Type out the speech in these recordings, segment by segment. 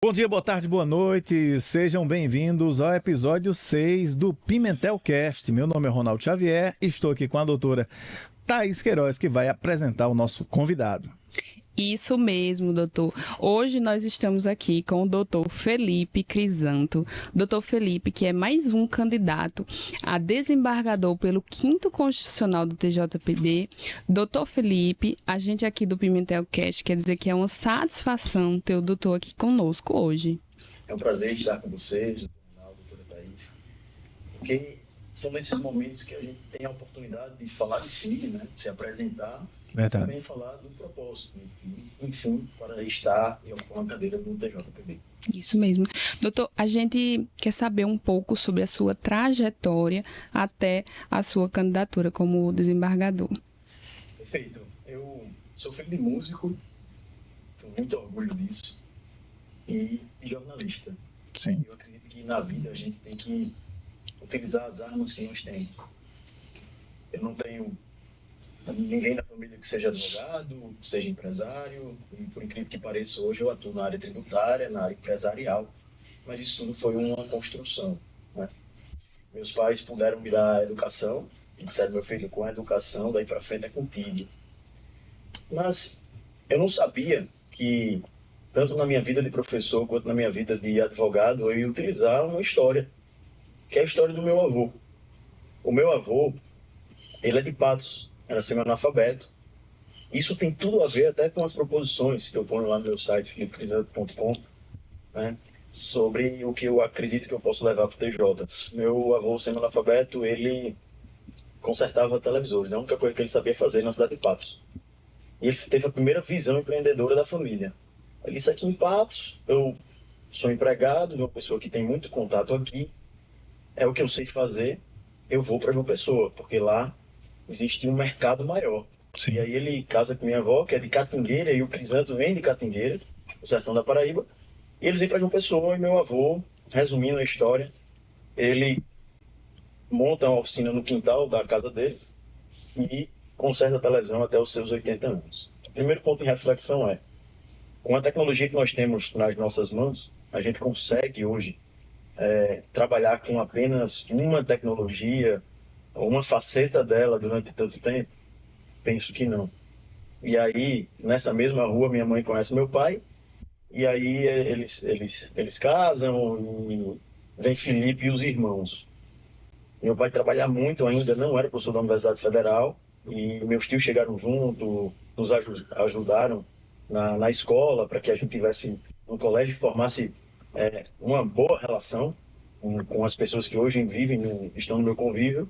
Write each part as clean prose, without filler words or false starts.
Bom dia, boa tarde, boa noite, sejam bem-vindos ao episódio 6 do Pimentel Cast. Meu nome é Ronaldo Xavier e estou aqui com a doutora Thaís Queiroz, que vai apresentar o nosso convidado. Isso mesmo, doutor. Hoje nós estamos aqui com o doutor Felipe Crisanto. Doutor Felipe, que é mais um candidato a desembargador pelo 5º Constitucional do TJPB. Doutor Felipe, a gente aqui do Pimentel Cast quer dizer que é uma satisfação ter o doutor aqui conosco hoje. É um prazer estar com vocês, doutor Ronaldo, doutora Thaís, porque são nesses momentos que a gente tem a oportunidade de falar de si, né, de se apresentar. Verdade. Também falar do propósito, enfim, para estar em uma cadeira do TJPB. Isso mesmo. Doutor, a gente quer saber um pouco sobre a sua trajetória até a sua candidatura como desembargador. Perfeito. Eu sou filho de músico, tenho muito orgulho disso, e jornalista. Sim. Eu acredito que na vida a gente tem que utilizar as armas que nós temos. Eu não tenho ninguém na família que seja advogado, que seja empresário, e por incrível que pareça, hoje eu atuo na área tributária, na área empresarial, mas isso tudo foi uma construção, né? Meus pais puderam me dar a educação, e disseram, meu filho, com a educação, daí para frente é contigo. Mas eu não sabia que, tanto na minha vida de professor, quanto na minha vida de advogado, eu ia utilizar uma história, que é a história do meu avô. O meu avô, ele é de Patos, era semi-analfabeto. Isso tem tudo a ver até com as proposições que eu ponho lá no meu site, filipecrisanto.com, né, sobre o que eu acredito que eu posso levar para o TJ. Meu avô semi-analfabeto, ele consertava televisores, é a única coisa que ele sabia fazer na cidade de Patos. E ele teve a primeira visão empreendedora da família. Ele disse, aqui em Patos, eu sou empregado de uma pessoa que tem muito contato aqui, é o que eu sei fazer, eu vou para João Pessoa, porque lá existe um mercado maior. Sim. E aí ele casa com minha avó, que é de Catingueira, e o Crisanto vem de Catingueira, o sertão da Paraíba, e eles vêm para João Pessoa, e meu avô, resumindo a história, ele monta uma oficina no quintal da casa dele e conserta a televisão até os seus 80 anos. O primeiro ponto de reflexão é, com a tecnologia que nós temos nas nossas mãos, a gente consegue hoje trabalhar com apenas uma tecnologia, uma faceta dela durante tanto tempo? Penso que não. E aí, nessa mesma rua, minha mãe conhece meu pai, e aí eles casam, e vem Felipe e os irmãos. Meu pai trabalha muito ainda, não era professor da Universidade Federal, e meus tios chegaram junto, nos ajudaram na escola, para que a gente tivesse um colégio e formasse uma boa relação com as pessoas que hoje vivem, estão no meu convívio.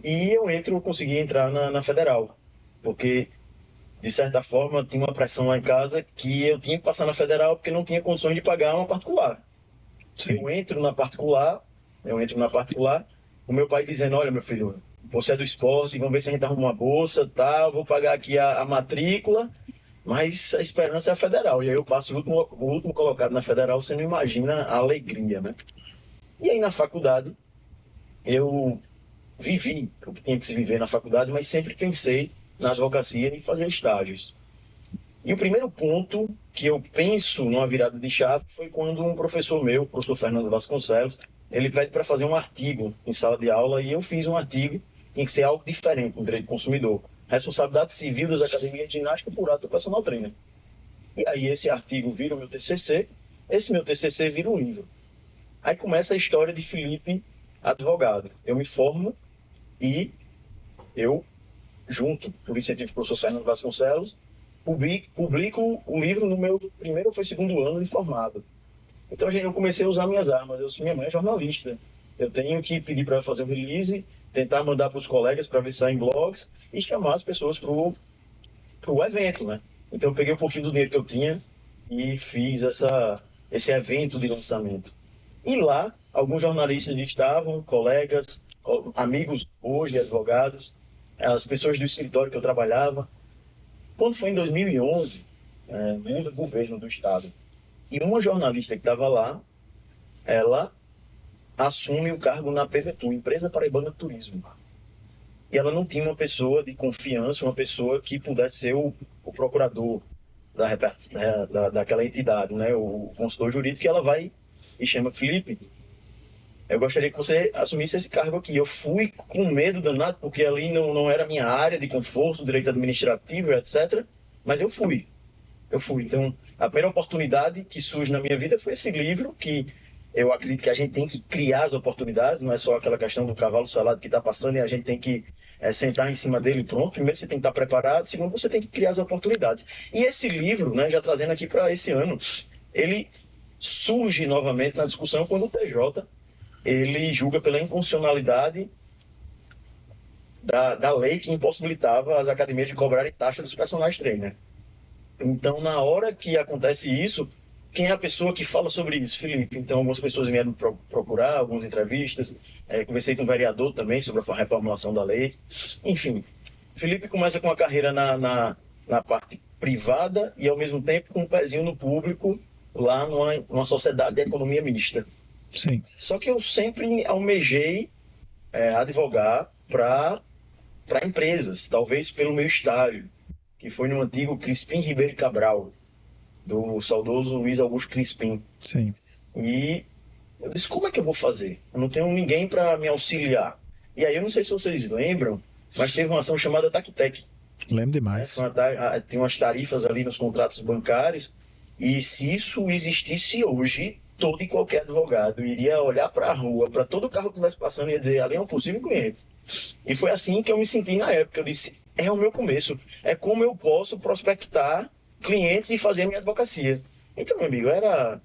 E eu consegui entrar na Federal, porque, de certa forma, tinha uma pressão lá em casa que eu tinha que passar na Federal porque não tinha condições de pagar uma particular. Sim. Eu entro na particular, o meu pai dizendo, olha, meu filho, você é do esporte, vamos ver se a gente arruma uma bolsa, tá, eu vou pagar aqui a matrícula, mas a esperança é a Federal. E aí eu passo o último colocado na Federal, você não imagina a alegria, né? E aí na faculdade, eu vivi o que tinha que se viver na faculdade, mas sempre pensei na advocacia e fazer estágios. E o primeiro ponto que eu penso numa virada de chave foi quando um professor meu, o professor Fernando Vasconcelos, ele pede para fazer um artigo em sala de aula e eu fiz um artigo, tinha que ser algo diferente no direito do consumidor. Responsabilidade civil das academias de ginástica por ato do personal trainer. E aí esse artigo vira o meu TCC, esse meu TCC vira um livro. Aí começa a história de Felipe, advogado. Eu me formo e eu, junto, por incentivo do professor Fernando Vasconcelos, publico o livro no meu primeiro ou foi segundo ano de formado. Então eu comecei a usar minhas armas. Minha mãe é jornalista. Eu tenho que pedir para ela fazer um release, tentar mandar para os colegas para ver se sai em blogs e chamar as pessoas para o evento, né? Então eu peguei um pouquinho do dinheiro que eu tinha e fiz esse evento de lançamento. E lá, alguns jornalistas estavam, colegas, amigos hoje, advogados, as pessoas do escritório que eu trabalhava. Quando foi em 2011, muda o governo do estado. E uma jornalista que estava lá, ela assume o cargo na PVTU, Empresa Paraibana de Turismo. E ela não tinha uma pessoa de confiança, uma pessoa que pudesse ser o procurador, daquela entidade, né? O consultor jurídico, que ela vai e chama: Felipe, eu gostaria que você assumisse esse cargo aqui. Eu fui com medo danado, porque ali não era a minha área de conforto, direito administrativo, etc. Mas eu fui. Então, a primeira oportunidade que surge na minha vida foi esse livro, que eu acredito que a gente tem que criar as oportunidades, não é só aquela questão do cavalo selado que está passando e a gente tem que sentar em cima dele e pronto. Primeiro você tem que estar preparado, segundo você tem que criar as oportunidades. E esse livro, né, já trazendo aqui para esse ano, ele surge novamente na discussão quando o TJ ele julga pela inconstitucionalidade da lei que impossibilitava as academias de cobrarem taxa dos personagens trainer. Então, na hora que acontece isso, quem é a pessoa que fala sobre isso? Felipe. Então, algumas pessoas vieram procurar, algumas entrevistas, conversei com o vereador também sobre a reformulação da lei. Enfim, Felipe começa com a carreira na parte privada e, ao mesmo tempo, com um pezinho no público, lá numa sociedade de economia mista. Sim. Só que eu sempre almejei advogar para empresas, talvez pelo meu estágio, que foi no antigo Crispim Ribeiro Cabral, do saudoso Luiz Augusto Crispim. Sim. E eu disse: como é que eu vou fazer? Eu não tenho ninguém para me auxiliar. E aí, eu não sei se vocês lembram, mas teve uma ação chamada TAC-TEC. Lembro demais. Tem umas tarifas ali nos contratos bancários, e se isso existisse hoje, todo e qualquer advogado iria olhar para a rua, para todo carro que estivesse passando, e ia dizer: ali é um possível cliente. E foi assim que eu me senti na época. Eu disse: é o meu começo, é como eu posso prospectar clientes e fazer a minha advocacia. Então, meu amigo, era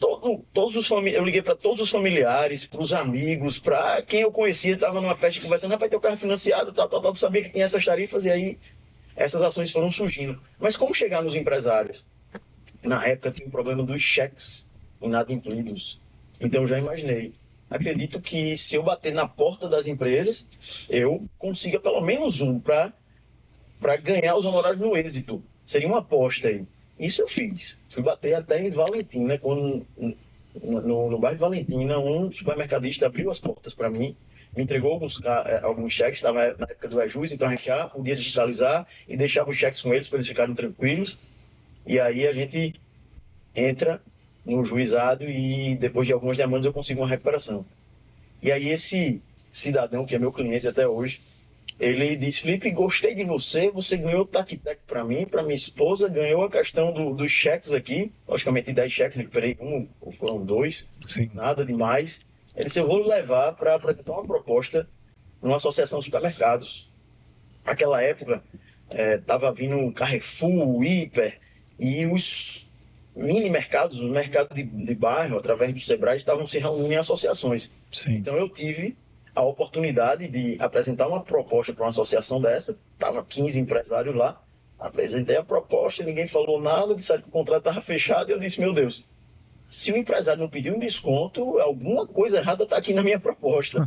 eu liguei para todos os familiares, para os amigos, para quem eu conhecia, estava numa festa conversando: rapaz, teu carro é financiado, tal, eu sabia que tinha essas tarifas, e aí essas ações foram surgindo. Mas como chegar nos empresários? Na época tinha o problema dos cheques inadimplidos. Então eu já imaginei: acredito que se eu bater na porta das empresas, eu consiga pelo menos um para ganhar os honorários no êxito. Seria uma aposta aí. Isso eu fiz. Fui bater até em Valentina, quando no bairro Valentina, um supermercadista abriu as portas para mim, me entregou alguns cheques, estava na época do EJUS, então a gente já podia digitalizar e deixava os cheques com eles para eles ficarem tranquilos. E aí a gente entra no juizado e depois de algumas demandas eu consigo uma recuperação. E aí esse cidadão, que é meu cliente até hoje, ele disse: Felipe, gostei de você ganhou o TAC-TEC para mim, para minha esposa, ganhou a questão dos cheques aqui, logicamente 10 cheques, recuperei um, ou foram 2, Sim. Nada demais. Ele disse: eu vou levar para apresentar uma proposta numa associação de supermercados. Naquela época, estava vindo Carrefour, Hiper, e os mini mercados, os mercados de bairro, através do Sebrae, estavam se reunindo em associações. Sim. Então eu tive a oportunidade de apresentar uma proposta para uma associação dessa, estava 15 empresários lá, apresentei a proposta, ninguém falou nada, disseram que o contrato estava fechado, e eu disse: meu Deus, se o empresário não pediu um desconto, alguma coisa errada está aqui na minha proposta.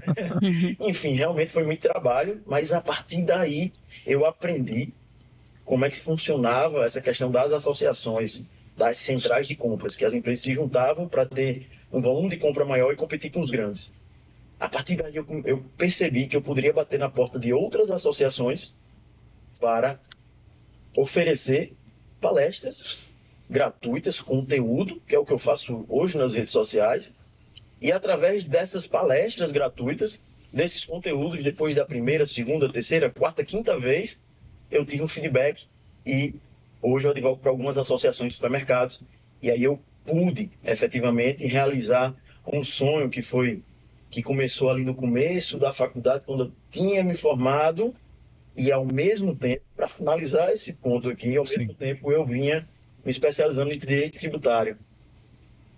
Enfim, realmente foi muito trabalho, mas a partir daí eu aprendi como é que funcionava essa questão das associações, das centrais de compras, que as empresas se juntavam para ter um volume de compra maior e competir com os grandes. A partir daí eu percebi que eu poderia bater na porta de outras associações para oferecer palestras gratuitas, conteúdo, que é o que eu faço hoje nas redes sociais, e através dessas palestras gratuitas, desses conteúdos, depois da primeira, segunda, terceira, quarta, quinta vez, eu tive um feedback e hoje eu advogo para algumas associações de supermercados, e aí eu pude efetivamente realizar um sonho que começou ali no começo da faculdade, quando eu tinha me formado, e ao mesmo tempo, para finalizar esse ponto aqui, ao mesmo tempo eu vinha me especializando em direito tributário.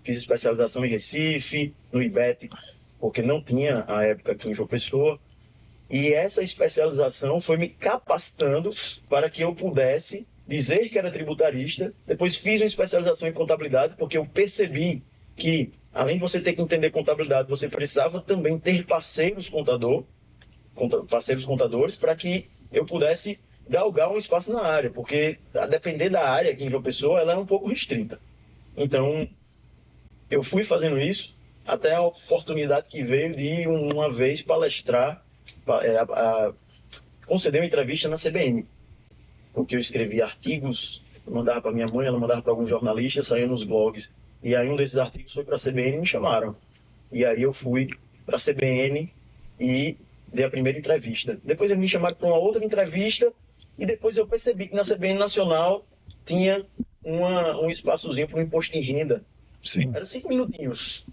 Fiz especialização em Recife, no IBET, porque não tinha à época aqui em João Pessoa, e essa especialização foi me capacitando para que eu pudesse dizer que era tributarista. Depois fiz uma especialização em contabilidade, porque eu percebi que, além de você ter que entender contabilidade, você precisava também ter parceiros contadores, para que eu pudesse galgar um espaço na área, porque a depender da área aqui em João Pessoa, ela é um pouco restrita. Então, eu fui fazendo isso até a oportunidade que veio de uma vez palestrar, conceder uma entrevista na CBN, porque eu escrevi artigos mandava para minha mãe, ela mandava para alguns jornalistas, saía nos blogs. E aí um desses artigos foi para a CBN e me chamaram. E aí eu fui para a CBN e dei a primeira entrevista. Depois eles me chamaram para uma outra entrevista e depois eu percebi que na CBN Nacional tinha um espaçozinho para o imposto de renda. Sim. Era 5 minutinhos.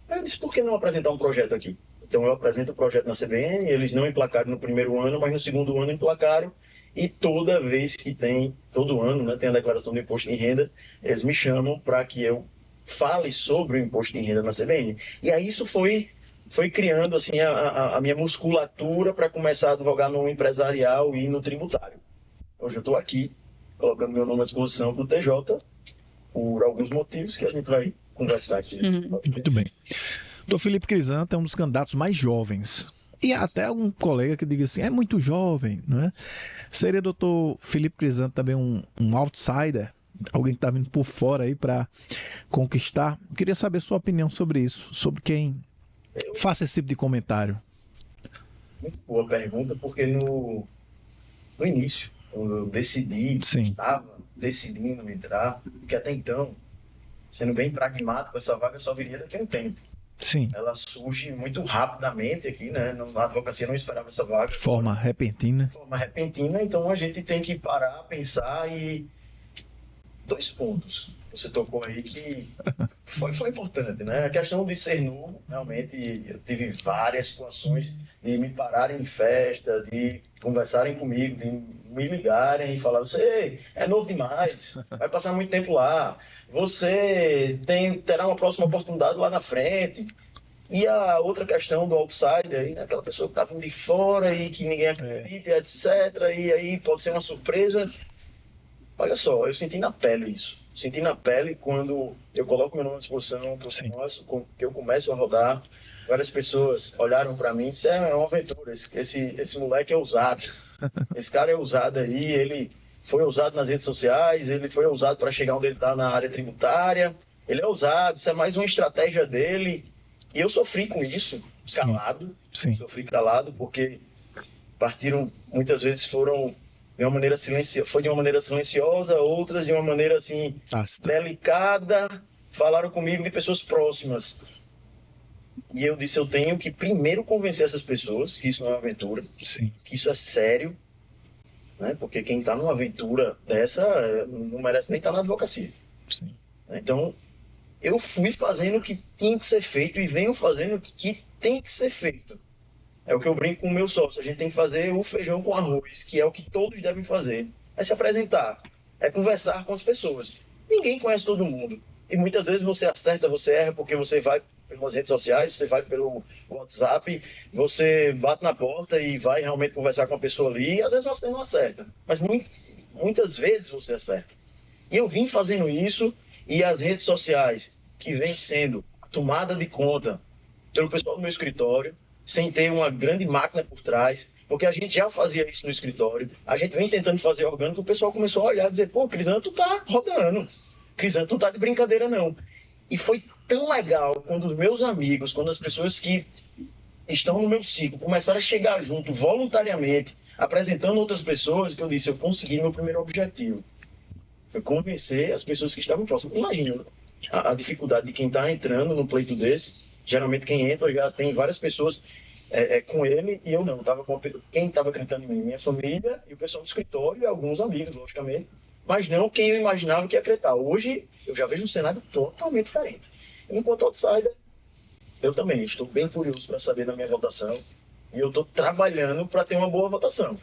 Aí eu disse, por que não apresentar um projeto aqui? Então eu apresento o projeto na CBN, eles não emplacaram no primeiro ano, mas no segundo ano emplacaram. E toda vez que tem, todo ano, né, tem a declaração do imposto de renda, eles me chamam para que eu fale sobre o imposto de renda na CBN. E aí isso foi criando assim, a minha musculatura para começar a advogar no empresarial e no tributário. Hoje eu estou aqui, colocando meu nome à disposição do TJ, por alguns motivos que a gente vai conversar aqui. Muito bem. Doutor Felipe Crisanto é um dos candidatos mais jovens. E há até algum colega que diga assim, é muito jovem, não é? Seria doutor Felipe Crisanto também um outsider? Alguém que está vindo por fora aí para conquistar? Eu queria saber sua opinião sobre isso, sobre quem faça esse tipo de comentário. Muito boa pergunta, porque no início, quando eu estava decidindo entrar, porque até então, sendo bem pragmático, essa vaga só viria daqui a um tempo. Sim. Ela surge muito rapidamente aqui, né? Na advocacia não esperava essa vaga. De forma repentina. De forma repentina, então a gente tem que parar, pensar e... 2 pontos. Você tocou aí que foi importante, né? A questão de ser novo, realmente, eu tive várias situações de me pararem em festa, de conversarem comigo, de me ligarem e falar, você é novo demais, vai passar muito tempo lá, você terá uma próxima oportunidade lá na frente. E a outra questão do outsider, né? Aquela pessoa que está vindo de fora e que ninguém acredita, etc. E aí pode ser uma surpresa. Olha só, eu senti na pele isso. Senti na pele quando eu coloco meu nome à disposição, que eu começo a rodar. Várias pessoas olharam para mim e disseram, é uma aventura, esse moleque é ousado. Esse cara é ousado aí, ele foi ousado nas redes sociais, ele foi ousado para chegar onde ele está na área tributária. Ele é ousado, isso é mais uma estratégia dele. E eu sofri com isso, calado. Sim. Sofri calado porque muitas vezes foram... de uma maneira foi de uma maneira silenciosa, outras de uma maneira assim delicada, falaram comigo de pessoas próximas. E eu disse, eu tenho que primeiro convencer essas pessoas que isso não é uma aventura, Sim. que isso é sério, né? Porque quem está numa aventura dessa não merece nem estar na advocacia. Sim. Então, eu fui fazendo o que tinha que ser feito e venho fazendo o que tem que ser feito. É o que eu brinco com o meu sócio. A gente tem que fazer o feijão com arroz, que é o que todos devem fazer. É se apresentar, é conversar com as pessoas. Ninguém conhece todo mundo. E muitas vezes você acerta, você erra, porque você vai pelas redes sociais, você vai pelo WhatsApp, você bate na porta e vai realmente conversar com a pessoa ali, e às vezes você não acerta. Mas muitas vezes você acerta. E eu vim fazendo isso, e as redes sociais, que vem sendo tomada de conta pelo pessoal do meu escritório, sem ter uma grande máquina por trás, porque a gente já fazia isso no escritório, a gente vem tentando fazer orgânico, o pessoal começou a olhar e dizer, pô, Crisanto tá rodando, Crisanto não tá de brincadeira não. E foi tão legal quando os meus amigos, quando as pessoas que estão no meu ciclo começaram a chegar junto voluntariamente, apresentando outras pessoas, que eu disse, eu consegui meu primeiro objetivo. Foi convencer as pessoas que estavam próximas. Imagina a dificuldade de quem está entrando num pleito desse. Geralmente quem entra já tem várias pessoas com ele e eu não. Quem estava acreditando em mim? Minha família e o pessoal do escritório e alguns amigos, logicamente. Mas não quem eu imaginava que ia acreditar. Hoje eu já vejo um cenário totalmente diferente. Enquanto outsider, eu também estou bem curioso para saber da minha votação e eu estou trabalhando para ter uma boa votação.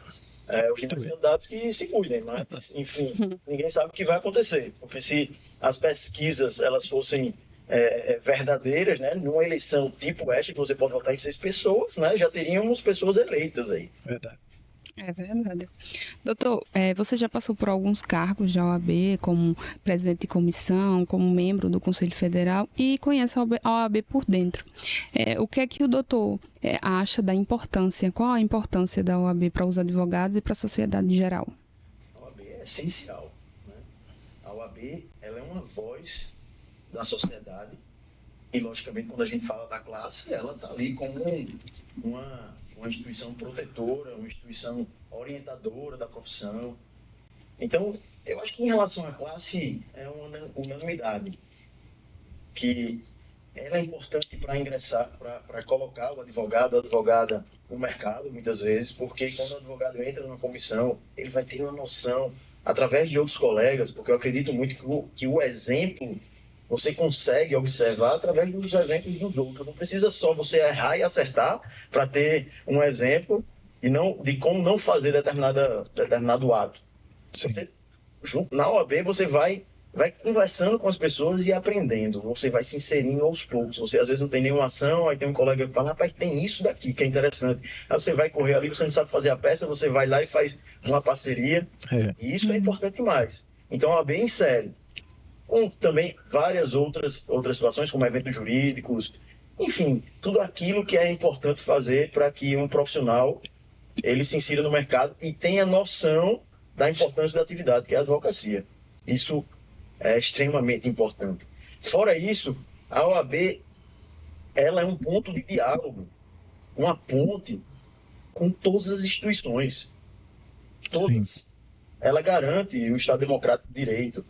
Os demais candidatos que se cuidem, mas, enfim, ninguém sabe o que vai acontecer. Porque se as pesquisas elas fossem verdadeiras, né, numa eleição tipo esta, que você pode votar em 6 pessoas, né, já teríamos pessoas eleitas aí. Verdade. É verdade. Doutor, você já passou por alguns cargos da OAB, como presidente de comissão, como membro do Conselho Federal e conhece a OAB por dentro. O que é que o doutor acha da importância, qual a importância da OAB para os advogados e para a sociedade em geral? A OAB é essencial, né? A OAB ela é uma voz da sociedade e, logicamente, quando a gente fala da classe, ela está ali como uma instituição protetora, uma instituição orientadora da profissão. Então, eu acho que em relação à classe, é uma unanimidade, que ela é importante para ingressar, para colocar o advogado, a advogada no mercado, muitas vezes, porque quando o advogado entra numa comissão, ele vai ter uma noção, através de outros colegas, porque eu acredito muito que o exemplo você consegue observar através dos exemplos dos outros. Não precisa só você errar e acertar para ter um exemplo de como não fazer determinado ato. Você, na OAB, você vai conversando com as pessoas e aprendendo. Você vai se inserindo aos poucos. Você às vezes não tem nenhuma ação, aí tem um colega que fala, rapaz, tem isso daqui que é interessante. Aí você vai correr ali, você não sabe fazer a peça, você vai lá e faz uma parceria. E isso é importante demais. Então a OAB insere. Com também várias outras situações, como eventos jurídicos, enfim, tudo aquilo que é importante fazer para que um profissional ele se insira no mercado e tenha noção da importância da atividade, que é a advocacia. Isso é extremamente importante. Fora isso, a OAB ela é um ponto de diálogo, uma ponte com todas as instituições. Todas. Sim. Ela garante o Estado Democrático de Direito.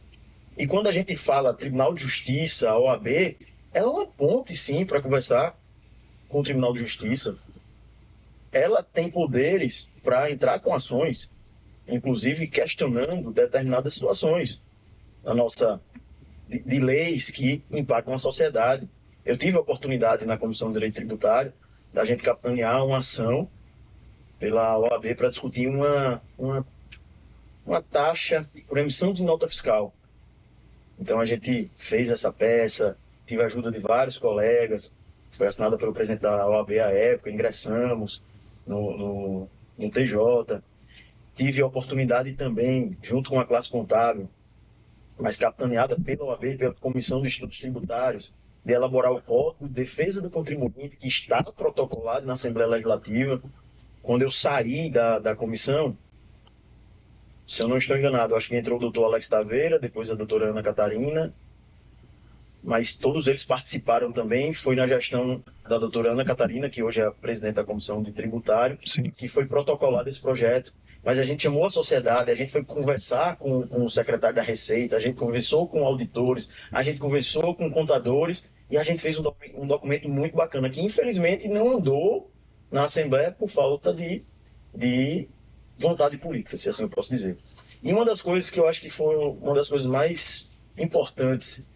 E quando a gente fala Tribunal de Justiça, a OAB, ela é uma ponte, sim, para conversar com o Tribunal de Justiça. Ela tem poderes para entrar com ações, inclusive questionando determinadas situações de leis que impactam a sociedade. Eu tive a oportunidade na Comissão de Direito Tributário da gente capitanear uma ação pela OAB para discutir uma taxa por emissão de nota fiscal. Então a gente fez essa peça, tive a ajuda de vários colegas, foi assinada pelo presidente da OAB à época, ingressamos no TJ. Tive a oportunidade também, junto com a classe contábil, mas capitaneada pela OAB, pela Comissão de Estudos Tributários, de elaborar o Código de Defesa do Contribuinte, que está protocolado na Assembleia Legislativa. Quando eu saí da comissão, se eu não estou enganado, acho que entrou o doutor Alex Taveira, depois a doutora Ana Catarina, mas todos eles participaram também. Foi na gestão da doutora Ana Catarina, que hoje é a presidente da Comissão de Tributário, Sim. que foi protocolado esse projeto. Mas a gente chamou a sociedade, a gente foi conversar com o secretário da Receita, a gente conversou com auditores, a gente conversou com contadores e a gente fez um documento muito bacana, que infelizmente não andou na Assembleia por falta de vontade política, se assim eu posso dizer. E uma das coisas que eu acho que foi uma das coisas mais importantes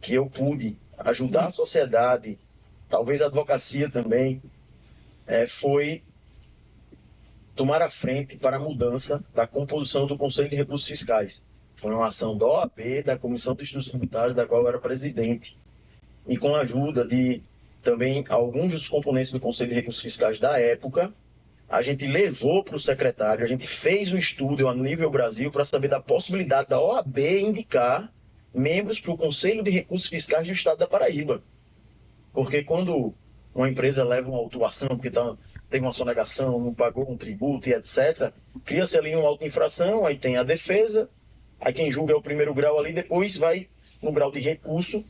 que eu pude ajudar a sociedade, talvez a advocacia também, foi tomar a frente para a mudança da composição do Conselho de Recursos Fiscais. Foi uma ação da OAB, da Comissão de Estudos Tributários, da qual eu era presidente. E com a ajuda de também alguns dos componentes do Conselho de Recursos Fiscais da época, a gente levou para o secretário, a gente fez um estudo a nível Brasil para saber da possibilidade da OAB indicar membros para o Conselho de Recursos Fiscais do Estado da Paraíba. Porque quando uma empresa leva uma autuação, porque teve uma sonegação, não pagou um tributo e etc., cria-se ali uma auto-infração, aí tem a defesa, aí quem julga é o primeiro grau ali, depois vai no grau de recurso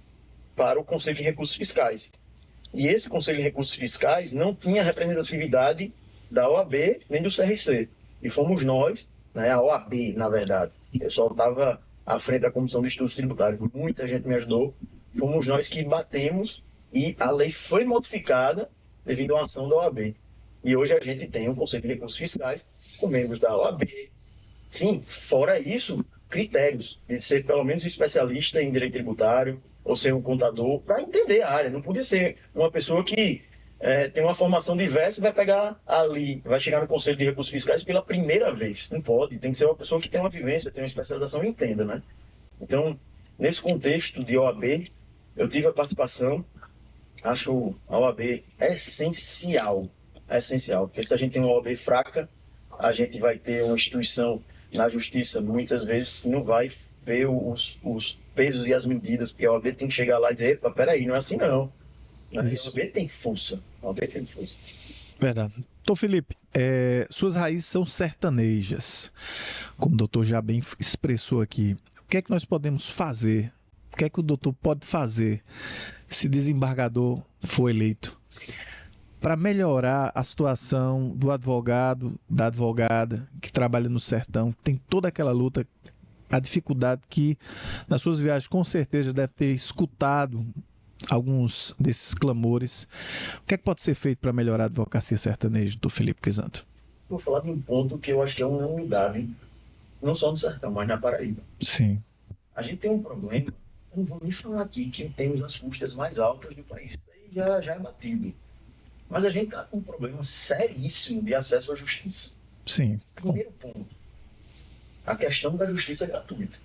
para o Conselho de Recursos Fiscais. E esse Conselho de Recursos Fiscais não tinha representatividade da OAB nem do CRC. E fomos nós, né, a OAB, na verdade. Eu só estava à frente da Comissão de Estudos Tributários. Muita gente me ajudou. Fomos nós que batemos e a lei foi modificada devido a uma ação da OAB. E hoje a gente tem um Conselho de Recursos Fiscais com membros da OAB. Sim, fora isso, critérios de ser pelo menos um especialista em direito tributário ou ser um contador para entender a área. Não podia ser uma pessoa que tem uma formação diversa e vai pegar ali, vai chegar no Conselho de Recursos Fiscais pela primeira vez. Não pode, tem que ser uma pessoa que tem uma vivência, tem uma especialização e entenda, né? Então, nesse contexto de OAB, eu tive a participação, acho a OAB essencial, porque se a gente tem uma OAB fraca, a gente vai ter uma instituição na justiça, muitas vezes, que não vai ver os pesos e as medidas, porque a OAB tem que chegar lá e dizer, epa, peraí, não é assim não. A OAB tem força. Verdade. Doutor Felipe, suas raízes são sertanejas, como o doutor já bem expressou aqui. O que é que nós podemos fazer? O que é que o doutor pode fazer se desembargador for eleito para melhorar a situação do advogado, da advogada que trabalha no sertão, tem toda aquela luta, a dificuldade que nas suas viagens com certeza deve ter escutado alguns desses clamores. O que é que pode ser feito para melhorar a advocacia sertaneja, doutor Felipe Crisanto? Vou falar de um ponto que eu acho que é uma unidade, não só no sertão, mas na Paraíba. Sim. A gente tem um problema, eu não vou nem falar aqui que temos as custas mais altas do país, isso aí já é batido. Mas a gente está com um problema seríssimo de acesso à justiça. Sim. Primeiro ponto, a questão da justiça gratuita.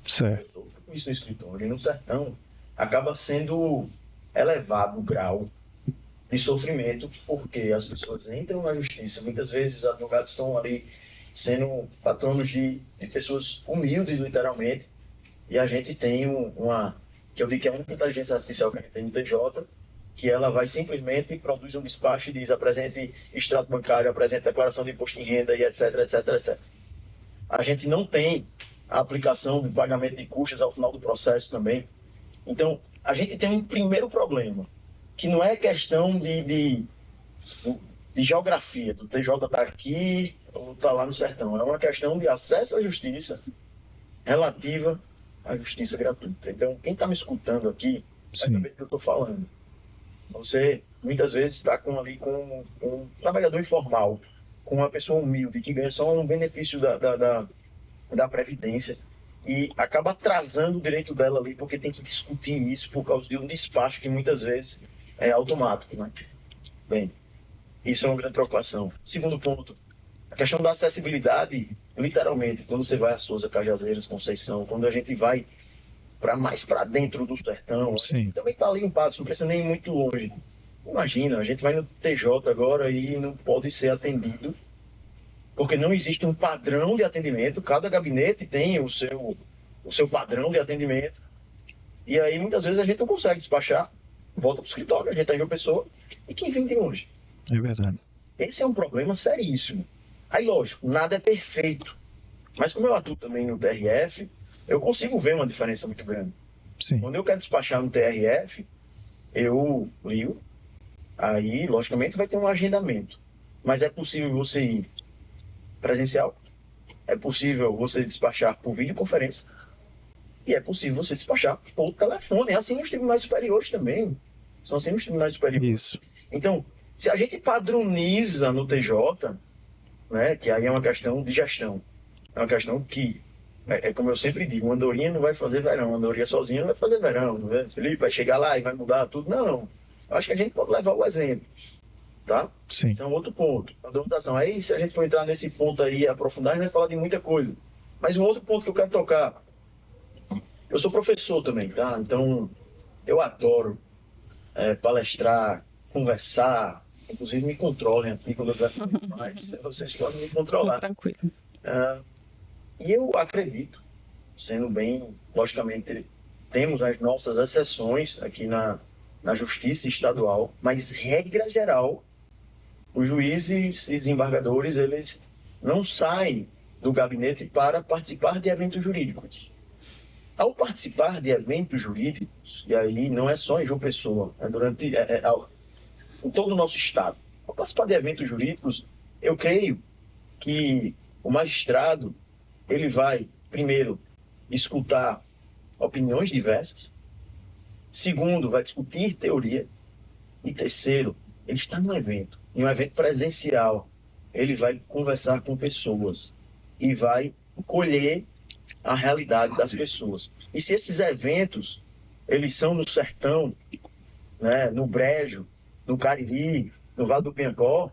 Certo. Eu sofro com isso no escritório, e no sertão acaba sendo elevado o grau de sofrimento, porque as pessoas entram na justiça, muitas vezes os advogados estão ali sendo patronos de pessoas humildes, literalmente, e a gente tem que eu digo que é a única inteligência artificial que a gente tem no TJ, que ela vai simplesmente produz um despacho e diz apresente extrato bancário, apresente declaração de imposto em renda e etc, etc, etc. A gente não tem a aplicação do pagamento de custas ao final do processo também. Então, a gente tem um primeiro problema, que não é questão de geografia, do TJ estar aqui ou estar lá no sertão. É uma questão de acesso à justiça relativa à justiça gratuita. Então, quem está me escutando aqui, vai saber do que eu estou falando. Você, muitas vezes, está com um trabalhador informal, com uma pessoa humilde, que ganha só um benefício da Previdência e acaba atrasando o direito dela ali, porque tem que discutir isso por causa de um despacho que muitas vezes é automático, né? Bem, isso é uma grande preocupação. Segundo ponto, a questão da acessibilidade, literalmente, quando você vai a Souza, Cajazeiras, Conceição, quando a gente vai mais para dentro do sertão, também está ali um passo, não precisa nem ir muito longe. Imagina, a gente vai no TJ agora e não pode ser atendido, porque não existe um padrão de atendimento, cada gabinete tem o seu padrão de atendimento, e aí muitas vezes a gente não consegue despachar, volta para o escritório, a gente está em uma pessoa, e quem vem de longe? É verdade. Esse é um problema seríssimo. Aí, lógico, nada é perfeito, mas como eu atuo também no TRF, eu consigo ver uma diferença muito grande. Sim. Quando eu quero despachar no TRF, eu ligo, aí, logicamente, vai ter um agendamento, mas é possível você ir presencial, é possível você despachar por videoconferência e é possível você despachar por telefone. É assim nos tribunais superiores também. São assim nos tribunais superiores. Isso. Então, se a gente padroniza no TJ, né, que aí é uma questão de gestão, é uma questão que, como eu sempre digo, uma andorinha não vai fazer verão, uma andorinha sozinha não vai fazer verão. Né? Felipe vai chegar lá e vai mudar tudo. Não. Eu acho que a gente pode levar o exemplo. Tá? Sim. Isso é um outro ponto. Padronização. Aí, se a gente for entrar nesse ponto aí e aprofundar, a gente vai falar de muita coisa. Mas um outro ponto que eu quero tocar. Eu sou professor também, tá? Então, eu adoro palestrar, conversar. Inclusive, me controlem aqui quando eu estiver falando mais. Vocês podem me controlar. Tranquilo. E eu acredito, sendo bem, logicamente, temos as nossas exceções aqui na Justiça Estadual, mas, regra geral, os juízes e desembargadores, eles não saem do gabinete para participar de eventos jurídicos. Ao participar de eventos jurídicos, e aí não é só em João Pessoa, em todo o nosso estado, ao participar de eventos jurídicos, eu creio que o magistrado, ele vai, primeiro, escutar opiniões diversas, segundo, vai discutir teoria, e terceiro, ele está num evento, em um evento presencial, ele vai conversar com pessoas e vai colher a realidade das pessoas. E se esses eventos, eles são no sertão, né, no Brejo, no Cariri, no Vale do Piancó,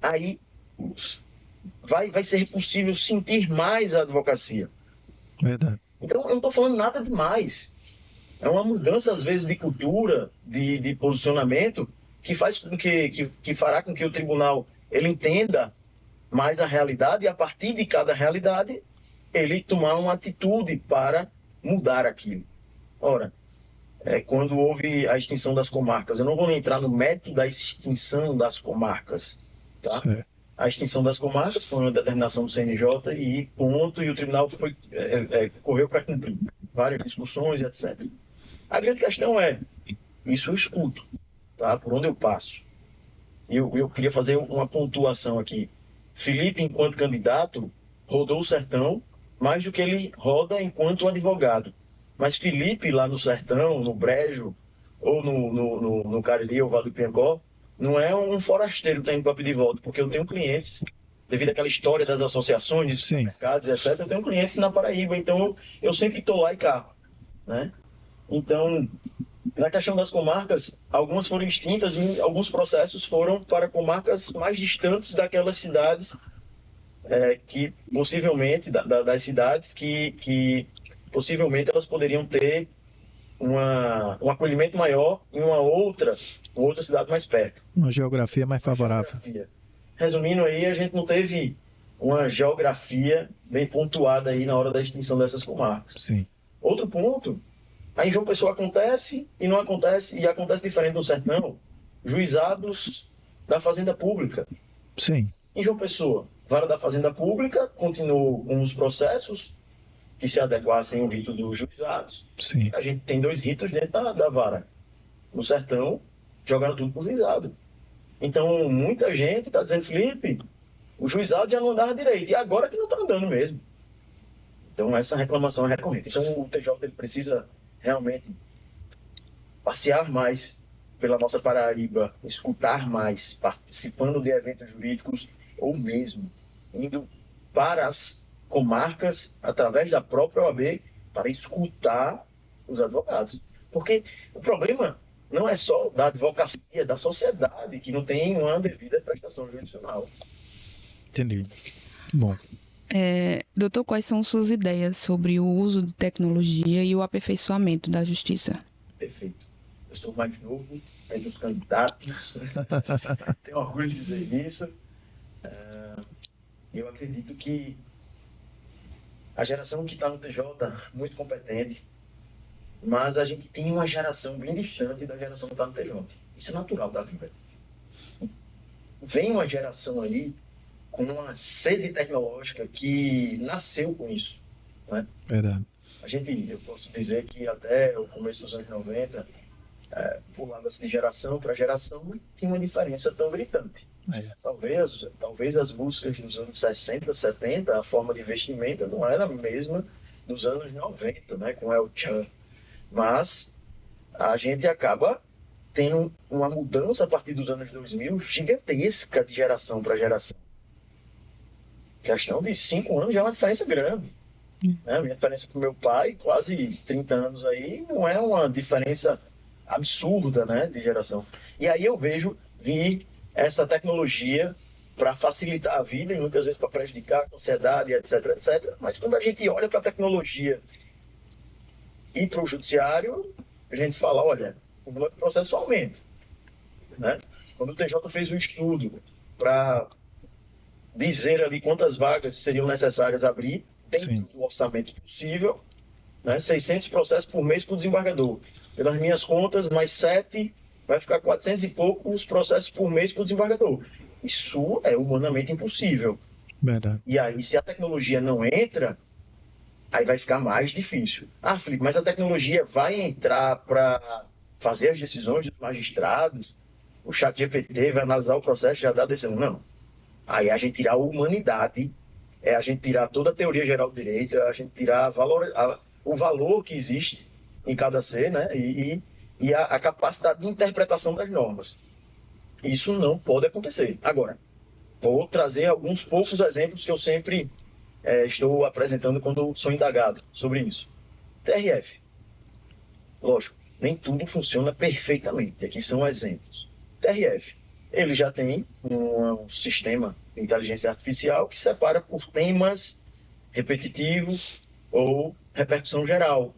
aí vai ser possível sentir mais a advocacia. Verdade. Então, eu não estou falando nada demais. É uma mudança, às vezes, de cultura, de posicionamento, que faz com que fará com que o tribunal ele entenda mais a realidade e, a partir de cada realidade, ele tomar uma atitude para mudar aquilo. Ora, quando houve a extinção das comarcas, eu não vou entrar no mérito da extinção das comarcas, tá? Certo. A extinção das comarcas foi uma determinação do CNJ e ponto, e o tribunal correu para cumprir. Várias discussões, etc. A grande questão isso eu escuto, tá? Por onde eu passo. eu queria fazer uma pontuação aqui. Felipe, enquanto candidato, rodou o sertão mais do que ele roda enquanto advogado. Mas Felipe, lá no sertão, no Brejo, ou no Cariri, ou Vale do Piancó, não é um forasteiro que está indo para pedir voto, porque eu tenho clientes, devido àquela história das associações, dos mercados, etc., eu tenho clientes na Paraíba, então eu sempre estou lá e cá, né? Então, na questão das comarcas, algumas foram extintas e alguns processos foram para comarcas mais distantes daquelas cidades que possivelmente, das cidades que possivelmente elas poderiam ter um acolhimento maior em uma outra cidade mais perto. Uma geografia mais favorável. Resumindo aí, a gente não teve uma geografia bem pontuada aí na hora da extinção dessas comarcas. Sim. Outro ponto, aí em João Pessoa acontece e não acontece, e acontece diferente no sertão, juizados da Fazenda Pública. Sim. Em João Pessoa, Vara da Fazenda Pública continuou com os processos que se adequassem ao rito dos juizados. Sim. A gente tem 2 ritos dentro da vara. No sertão, jogaram tudo pro juizado. Então, muita gente está dizendo, Felipe, o juizado já não andava direito, e agora que não está andando mesmo. Então, essa reclamação é recorrente. Então, o TJ ele precisa realmente passear mais pela nossa Paraíba, escutar mais, participando de eventos jurídicos, ou mesmo indo para as comarcas, através da própria OAB, para escutar os advogados. Porque o problema não é só da advocacia, da sociedade, que não tem uma devida prestação jurisdicional. Entendi. Bom. Doutor, quais são suas ideias sobre o uso de tecnologia e o aperfeiçoamento da justiça? Perfeito. Eu sou o mais novo entre os candidatos. Tenho orgulho de dizer isso. Eu acredito que a geração que está no TJ, muito competente, mas a gente tem uma geração bem distante da geração que está no TJ. Isso é natural da vida. Vem uma geração aí com uma sede tecnológica que nasceu com isso, né? Verdade. Eu posso dizer que até o começo dos anos 90, pulava-se de geração para geração e tinha uma diferença tão gritante. Talvez as buscas dos anos 60, 70, a forma de vestimenta não era a mesma dos anos 90, né, com El Chan. Mas a gente acaba tendo uma mudança a partir dos anos 2000 gigantesca de geração para geração. Questão de 5 anos já é uma diferença grande. Né? A minha diferença para o meu pai, quase 30 anos aí, não é uma diferença absurda, né, de geração. E aí eu vejo vir essa tecnologia para facilitar a vida e muitas vezes para prejudicar a sociedade, etc, etc. Mas quando a gente olha para a tecnologia e para o judiciário, a gente fala, olha, o número de processos aumenta, né? Quando o TJ fez um estudo para dizer ali quantas vagas seriam necessárias abrir dentro do orçamento possível, né? 600 processos por mês para o desembargador. Pelas minhas contas, mais 7, vai ficar 400 e poucos processos por mês para o desembargador. Isso é humanamente impossível. Verdade. E aí, se a tecnologia não entra, aí vai ficar mais difícil. Ah, Felipe, mas a tecnologia vai entrar para fazer as decisões dos magistrados? O ChatGPT vai analisar o processo e já dar a decisão? Não. Aí a gente tirar a humanidade, a gente tirar toda a teoria geral do direito, a gente tirar o valor que existe em cada ser, né? E a capacidade de interpretação das normas. Isso não pode acontecer. Agora, vou trazer alguns poucos exemplos que eu sempre estou apresentando quando sou indagado sobre isso. TRF. Lógico, nem tudo funciona perfeitamente. Aqui são exemplos. TRF. Ele já tem um sistema de inteligência artificial que separa por temas repetitivos ou repercussão geral.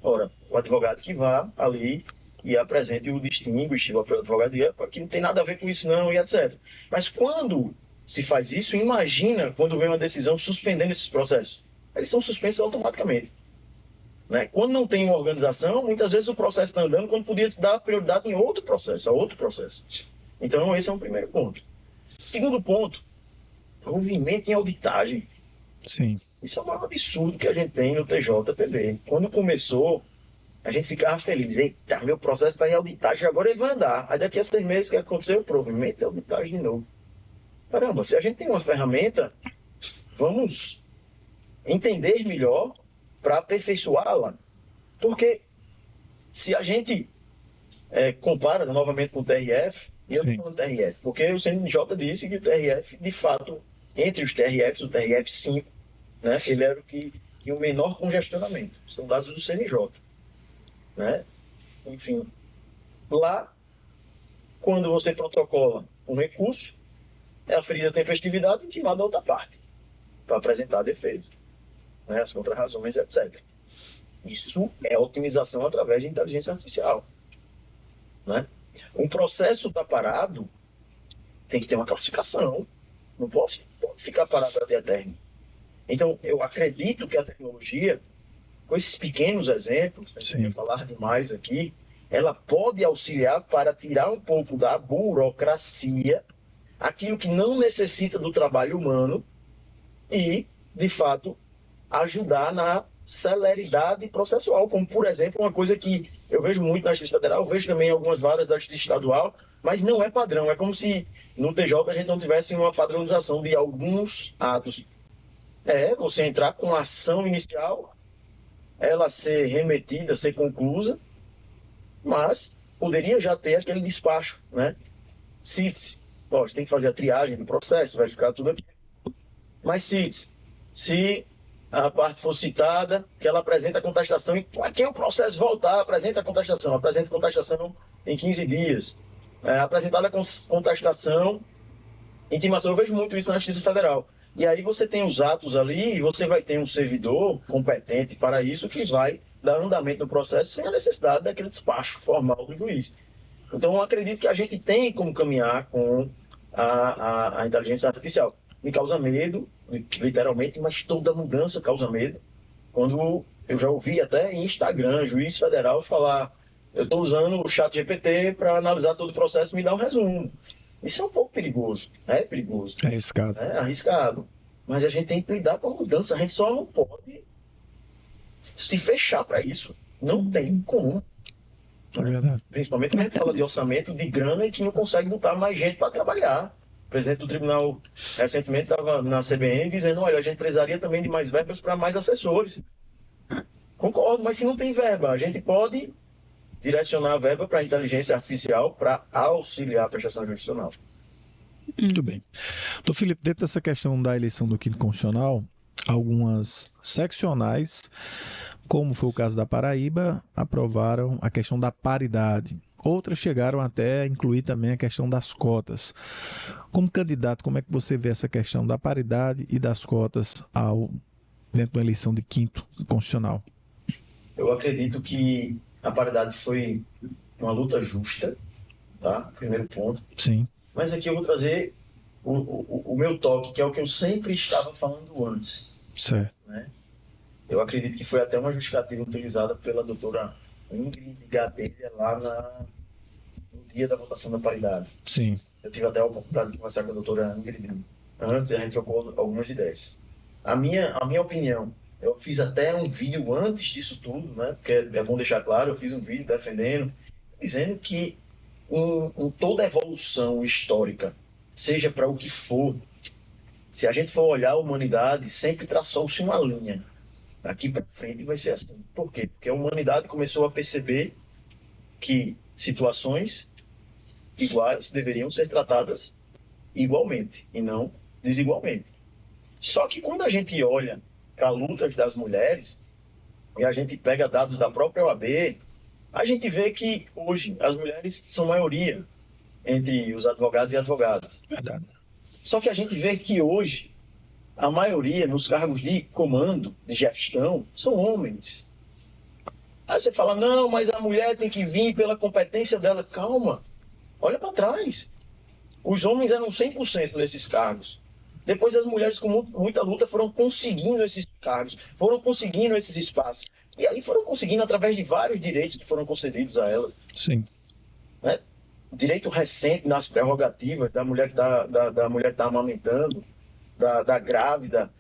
Ora, o advogado que vá ali e apresente o distinguish, o advogado que não tem nada a ver com isso não, e etc. Mas quando se faz isso, imagina quando vem uma decisão suspendendo esses processos. Eles são suspensos automaticamente. Né? Quando não tem uma organização, muitas vezes o processo está andando quando podia se dar prioridade em outro processo, a outro processo. Então, esse é um primeiro ponto. Segundo ponto, movimento em auditagem. Sim. Isso é um absurdo que a gente tem no TJPB. Quando começou a gente ficava feliz. Eita, meu processo está em auditagem, agora ele vai andar. Aí daqui a 6 meses, o que aconteceu? Provavelmente é auditagem de novo. Caramba, se a gente tem uma ferramenta, vamos entender melhor para aperfeiçoá-la. Porque se a gente compara novamente com o TRF, e eu estou falando TRF, porque o CNJ disse que o TRF, de fato, entre os TRFs, o TRF5, né, ele era o que tinha o menor congestionamento. São dados do CNJ. Né? Enfim, lá, quando você protocola um recurso, é aferida a tempestividade intimada da outra parte, para apresentar a defesa, né, as contrarrazões, etc. Isso é otimização através de inteligência artificial. Né? Um processo está parado, tem que ter uma classificação, não pode ficar parado até eterno. Então, eu acredito que a tecnologia, com esses pequenos exemplos, a gente vai falar demais aqui, ela pode auxiliar para tirar um pouco da burocracia aquilo que não necessita do trabalho humano e, de fato, ajudar na celeridade processual, como, por exemplo, uma coisa que eu vejo muito na Justiça Federal, eu vejo também em algumas varas da Justiça Estadual, mas não é padrão. É como se no TJ a gente não tivesse uma padronização de alguns atos. Você entrar com a ação inicial, ela ser remetida, ser conclusa, mas poderia já ter aquele despacho, né? Cite-se. Você tem que fazer a triagem do processo, vai ficar tudo aqui. Mas cite-se. Se a parte for citada, que ela apresenta a contestação, e para que o processo voltar, apresenta a contestação em 15 dias. Apresentada a contestação, intimação, eu vejo muito isso na Justiça Federal. E aí você tem os atos ali, e você vai ter um servidor competente para isso, que vai dar andamento no processo sem a necessidade daquele despacho formal do juiz. Então, eu acredito que a gente tem como caminhar com a inteligência artificial. Me causa medo, literalmente, mas toda mudança causa medo. Quando eu já ouvi até em Instagram, juiz federal falar, eu estou usando o chat GPT para analisar todo o processo e me dar um resumo. Isso é um pouco perigoso, é perigoso. É arriscado. É arriscado. Mas a gente tem que lidar com a mudança. A gente só não pode se fechar para isso. Não tem como. É verdade. Principalmente quando a gente fala de orçamento, de grana e que não consegue botar mais gente para trabalhar. O presidente do tribunal recentemente estava na CBN dizendo, olha, a gente precisaria também de mais verbas para mais assessores. Concordo, mas se não tem verba, a gente pode direcionar a verba para a inteligência artificial para auxiliar a prestação jurisdicional. Muito bem. Doutor Felipe, dentro dessa questão da eleição do quinto constitucional, algumas seccionais, como foi o caso da Paraíba, aprovaram a questão da paridade. Outras chegaram até a incluir também a questão das cotas. Como candidato, como é que você vê essa questão da paridade e das cotas dentro da eleição de quinto constitucional? Eu acredito que a paridade foi uma luta justa, tá? Primeiro ponto. Sim. Mas aqui eu vou trazer o meu toque, que é o que eu sempre estava falando antes. Certo. Né? Eu acredito que foi até uma justificativa utilizada pela doutora Ingrid Gadelha lá no dia da votação da paridade. Sim. Eu tive até a oportunidade de conversar com a doutora Ingrid antes, a gente trocou algumas ideias. A minha opinião, eu fiz até um vídeo antes disso tudo, né? Porque é bom deixar claro, eu fiz um vídeo defendendo, dizendo que em toda evolução histórica, seja para o que for, se a gente for olhar a humanidade, sempre traçou-se uma linha. Daqui para frente vai ser assim. Por quê? Porque a humanidade começou a perceber que situações iguais deveriam ser tratadas igualmente e não desigualmente. Só que quando a gente olha para lutas das mulheres e a gente pega dados da própria OAB, a gente vê que hoje as mulheres são maioria entre os advogados e advogadas. Verdade. Só que a gente vê que hoje a maioria nos cargos de comando, de gestão, são homens. Aí você fala, não, mas a mulher tem que vir pela competência dela. Calma, olha para trás. Os homens eram 100% nesses cargos. Depois as mulheres com muita luta foram conseguindo esses cargos, foram conseguindo esses espaços. E aí foram conseguindo através de vários direitos que foram concedidos a elas. Sim. Né? Direito recente nas prerrogativas da mulher que está amamentando. da grávida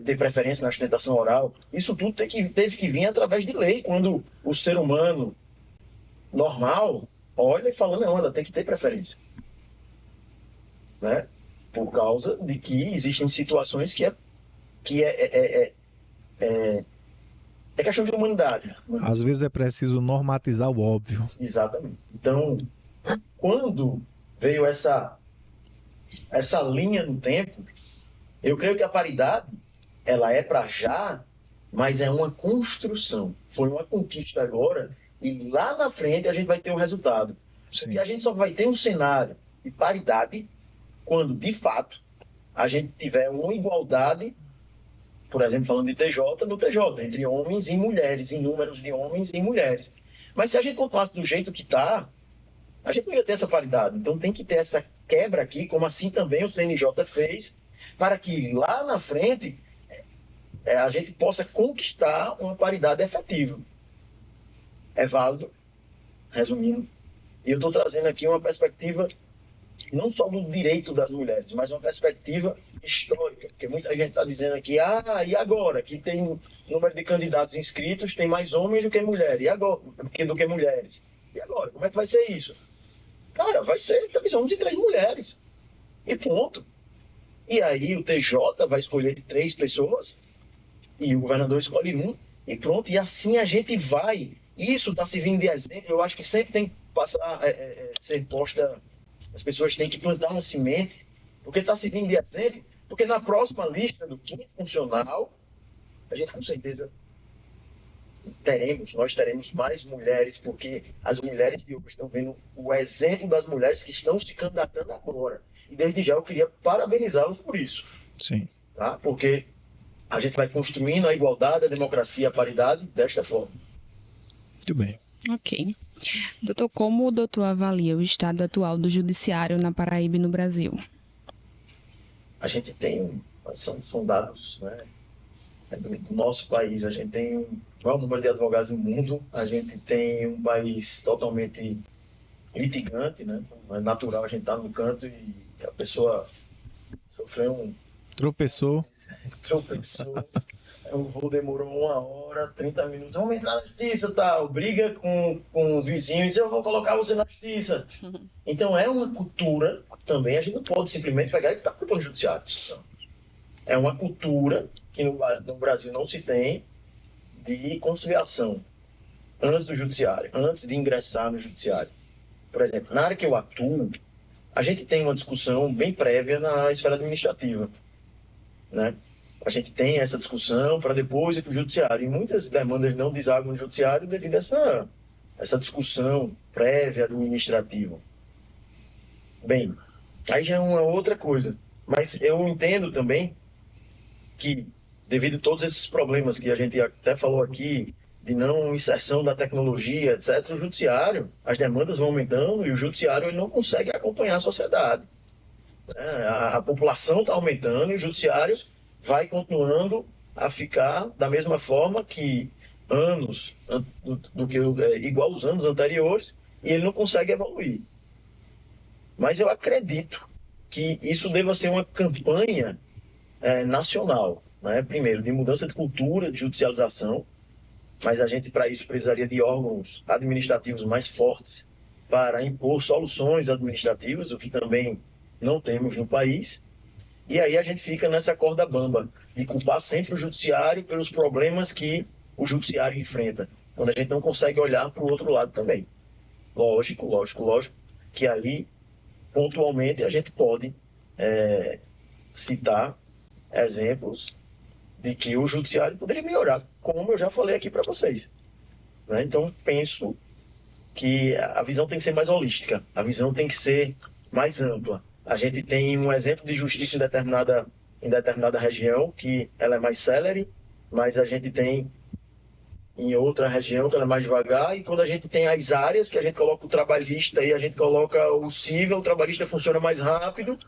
ter preferência na sustentação oral. Isso tudo teve que vir através de lei, quando o ser humano normal olha e fala, não, ela tem que ter preferência. Né? Por causa de que existem situações que é questão de humanidade. Às vezes é preciso normatizar o óbvio. Exatamente. Então, quando veio essa linha no tempo, eu creio que a paridade, ela é para já, mas é uma construção. Foi uma conquista agora, e lá na frente a gente vai ter o resultado. Sim. E a gente só vai ter um cenário de paridade quando, de fato, a gente tiver uma igualdade, por exemplo, falando de TJ, no TJ, entre homens e mulheres, em números de homens e mulheres. Mas se a gente continuasse do jeito que está, a gente não ia ter essa paridade. Então tem que ter essa quebra aqui, como assim também o CNJ fez, para que lá na frente a gente possa conquistar uma paridade efetiva. É válido, resumindo, e eu estou trazendo aqui uma perspectiva não só do direito das mulheres, mas uma perspectiva histórica, porque muita gente está dizendo aqui, e agora que tem número de candidatos inscritos, tem mais homens do que mulheres, e agora, do que mulheres. E agora, como é que vai ser isso? Cara, vai ser 3 homens e 3 mulheres. E ponto. E aí o TJ vai escolher 3 pessoas, e o governador escolhe 1, e pronto, e assim a gente vai. Isso está servindo de exemplo, eu acho que sempre tem que passar, ser posta, as pessoas têm que plantar uma semente, porque está servindo de exemplo, porque na próxima lista do quinto funcional, a gente com certeza nós teremos mais mulheres, porque as mulheres de hoje estão vendo o exemplo das mulheres que estão se candidatando agora. E desde já eu queria parabenizá-las por isso. Sim. Tá? Porque a gente vai construindo a igualdade, a democracia, a paridade desta forma. Muito bem. Ok. Doutor, como o doutor avalia o estado atual do judiciário na Paraíba e no Brasil? A gente tem, são dados, né, do nosso país, a gente tem o maior número de advogados no mundo, a gente tem um país totalmente litigante, né? É natural a gente estar no canto e a pessoa sofreu Tropeçou. O voo demorou 1 hora, 30 minutos. Vamos entrar na justiça, tal. Briga com os vizinhos, diz, eu vou colocar você na justiça. Então é uma cultura também, a gente não pode simplesmente pegar e botar culpa no judiciário. Não. É uma cultura que no Brasil não se tem de conciliação antes do judiciário, antes de ingressar no judiciário. Por exemplo, na área que eu atuo, a gente tem uma discussão bem prévia na esfera administrativa, né? A gente tem essa discussão para depois ir para o judiciário. E muitas demandas não desaguam no judiciário devido a essa discussão prévia administrativa. Bem, aí já é uma outra coisa. Mas eu entendo também que, devido a todos esses problemas que a gente até falou aqui, de não inserção da tecnologia, etc., o judiciário, as demandas vão aumentando e o judiciário ele não consegue acompanhar a sociedade. A população está aumentando e o judiciário vai continuando a ficar da mesma forma que igual aos anos anteriores, e ele não consegue evoluir. Mas eu acredito que isso deva ser uma campanha nacional, né? Primeiro, de mudança de cultura, de judicialização, mas a gente, para isso, precisaria de órgãos administrativos mais fortes para impor soluções administrativas, o que também não temos no país. E aí a gente fica nessa corda bamba de culpar sempre o judiciário pelos problemas que o judiciário enfrenta, quando a gente não consegue olhar para o outro lado também. Lógico, que aí, pontualmente, a gente pode citar exemplos de que o judiciário poderia melhorar, como eu já falei aqui para vocês. Né? Então, penso que a visão tem que ser mais holística, a visão tem que ser mais ampla. A gente tem um exemplo de justiça em determinada região, que ela é mais célere, mas a gente tem em outra região que ela é mais devagar, e quando a gente tem as áreas, que a gente coloca o trabalhista e a gente coloca o cível, o trabalhista funciona mais rápido,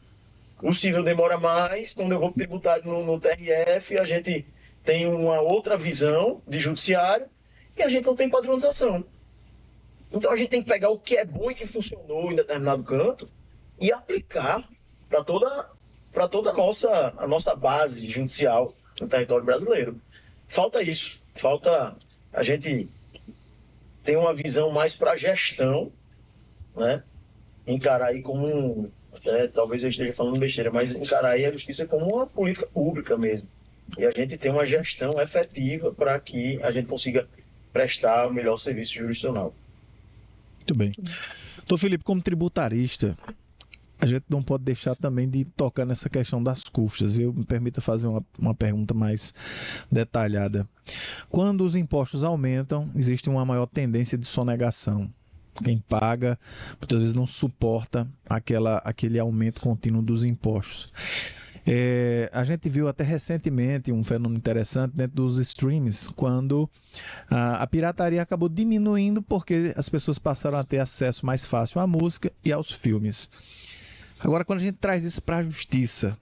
o cível demora mais, quando eu vou para o tributário no TRF, a gente tem uma outra visão de judiciário, e a gente não tem padronização. Então a gente tem que pegar o que é bom e que funcionou em determinado canto, e aplicar para toda para toda a nossa base judicial no território brasileiro. Falta isso, falta a gente ter uma visão mais para a gestão, né? Encarar aí como talvez eu esteja falando besteira, mas encarar aí a justiça como uma política pública mesmo. E a gente ter uma gestão efetiva para que a gente consiga prestar o melhor serviço jurisdicional. Muito bem. Doutor Felipe, como tributarista, a gente não pode deixar também de tocar nessa questão das custas. Eu me permito fazer uma pergunta mais detalhada. Quando os impostos aumentam, existe uma maior tendência de sonegação. Quem paga, muitas vezes não suporta aquele aumento contínuo dos impostos. A gente viu até recentemente um fenômeno interessante dentro dos streams, quando a pirataria acabou diminuindo porque as pessoas passaram a ter acesso mais fácil à música e aos filmes. Agora, quando a gente traz isso para a justiça,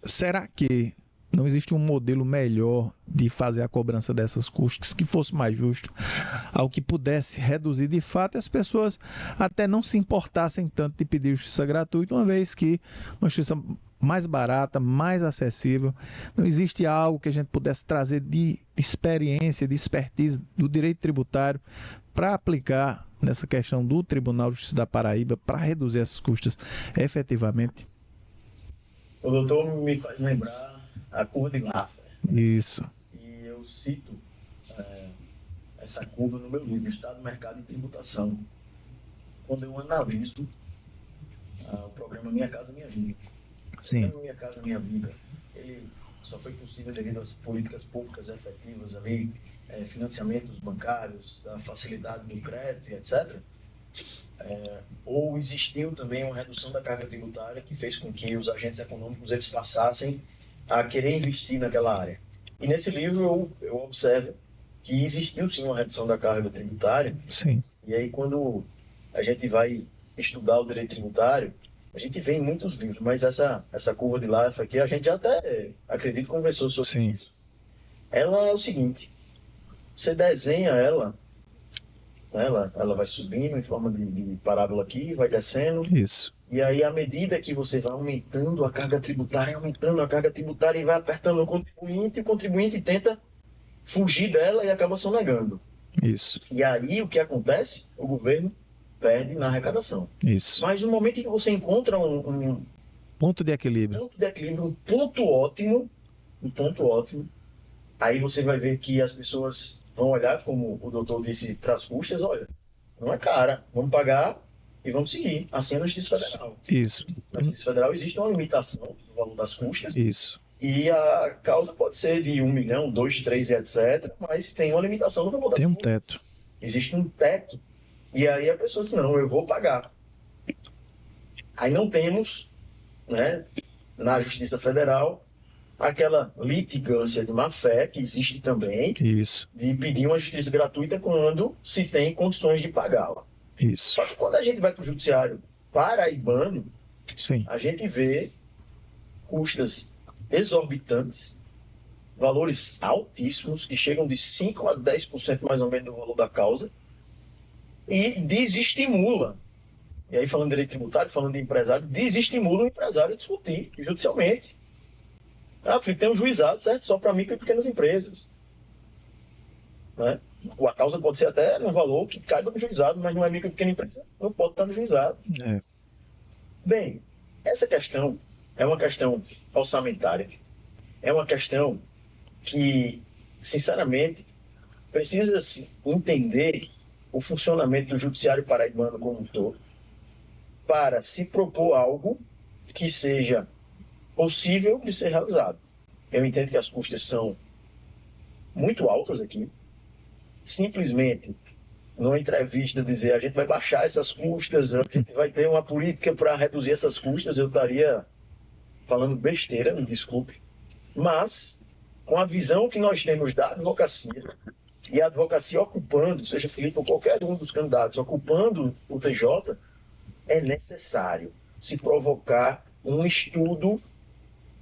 será que não existe um modelo melhor de fazer a cobrança dessas custas que fosse mais justo, ao que pudesse reduzir de fato, e as pessoas até não se importassem tanto de pedir justiça gratuita, uma vez que uma justiça mais barata, mais acessível, não existe algo que a gente pudesse trazer de experiência, de expertise do direito tributário para aplicar nessa questão do Tribunal de Justiça da Paraíba para reduzir essas custas efetivamente? O doutor me faz lembrar a curva de Laffer. Isso. E eu cito essa curva no meu livro, Estado, Mercado e Tributação, quando eu analiso o programa Minha Casa Minha Vida. Sim. O programa Minha Casa Minha Vida, ele só foi possível devido às políticas públicas efetivas ali, financiamentos bancários, a facilidade do crédito e etc. Ou existiu também uma redução da carga tributária que fez com que os agentes econômicos eles passassem a querer investir naquela área. E nesse livro eu observo que existiu sim uma redução da carga tributária. Sim. E aí quando a gente vai estudar o direito tributário, a gente vê em muitos livros, mas essa curva de Laffer aqui, a gente já até, acredito, conversou sobre Sim. isso. Ela é o seguinte, você desenha ela, né, ela vai subindo em forma de parábola aqui, vai descendo. Isso. E aí, à medida que você vai aumentando a carga tributária e vai apertando o contribuinte tenta fugir dela e acaba sonegando. Isso. E aí, o que acontece? O governo perde na arrecadação. Isso. Mas no momento em que você encontra um Ponto de equilíbrio. ponto de equilíbrio, um ponto ótimo, aí você vai ver que as pessoas vão olhar, como o doutor disse, para as custas, olha, não é cara, vamos pagar e vamos seguir. Assim é na Justiça Federal. Isso. Na Justiça Federal existe uma limitação do valor das custas Isso. e a causa pode ser de 1 milhão, 2, 3, etc., mas tem uma limitação no valor das Tem um custas. teto. Existe um teto. E aí a pessoa diz, não, eu vou pagar. Aí não temos, né, na Justiça Federal, aquela litigância de má-fé, que existe também, Isso. de pedir uma justiça gratuita quando se tem condições de pagá-la. Isso. Só que quando a gente vai para o judiciário paraibano, Sim. a gente vê custas exorbitantes, valores altíssimos, que chegam de 5% a 10% mais ou menos do valor da causa, e desestimula. E aí, falando de direito tributário, falando de empresário, desestimula o empresário a discutir judicialmente. Felipe, tem um juizado, certo? Só para micro e pequenas empresas. Né? A causa pode ser até num valor que caiba no juizado, mas não é micro e pequena empresa, não pode estar no juizado. Bem, essa questão é uma questão orçamentária. É uma questão que, sinceramente, precisa-se entender o funcionamento do judiciário paraibano como um todo para se propor algo que seja possível de ser realizado. Eu entendo que as custas são muito altas aqui. Simplesmente, numa entrevista, dizer a gente vai baixar essas custas, a gente vai ter uma política para reduzir essas custas, eu estaria falando besteira, me desculpe. Mas, com a visão que nós temos da advocacia, e a advocacia ocupando, seja Felipe ou qualquer um dos candidatos, ocupando o TJ, é necessário se provocar um estudo